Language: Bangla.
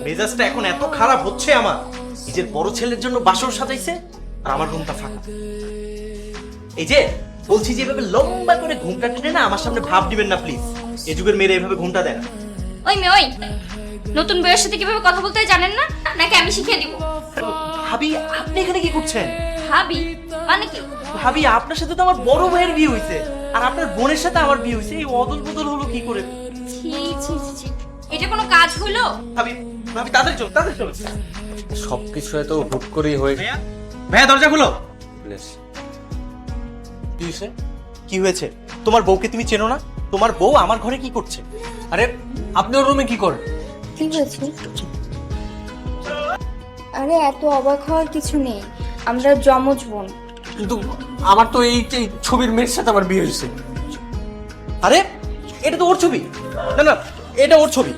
মেজাজটা এখন এত খারাপ হচ্ছে আমার, নিজের বড় ছেলের জন্য বাসর সাজাইছে আর আমার রুমটা ফাঁকা। এই যে বলছি যে এভাবে লম্বা করে ঘুমটা টেনে না আমার সামনে ভাব দিবেন না প্লিজ। এ যুগের মেয়েরা এভাবে ঘুমটা দেয় না। ওই মেয়ে ওই, নতুন বউয়ের সাথে কিভাবে কথা বলতে হয় জানেন না, নাকি আমি শিখিয়ে দিব? ভাবি আপনি এখানে কি করছেন? ভাবি মানে কি? ভাবি আপনার সাথে তো আমার বড় ভাইয়ের বিয়ে হয়েছে, আর আপনার বোনের সাথে আমার বিয়ে হয়েছে, এই অদল বদল হলো কি করে? ছি ছি ছি ছি, এটা কোনো কাজ হলো? ভাবি ভাবি তাড়াতাড়ি চল, তাড়াতাড়ি চল। সবকিছু এত হুট করেই হয়ে ভাইয়া ভাইয়া দরজা খুলো। কি হয়েছে? কি হয়েছে? তোমার বউকে তুমি চেনো না? তোমার বউ আমার ঘরে কি করছে? আরে আপনি ওর রুমে কি করেন? কি হয়েছে? আরে এত অবাক হওয়ার কিছু নেই, আমরা যমজ বোন। কিন্তু আমার তো এই ছবির মেয়ের সাথে আমার বিয়ে হয়েছে। আরে এটা তো ওর ছবি। না না, এটা ওর ছবি।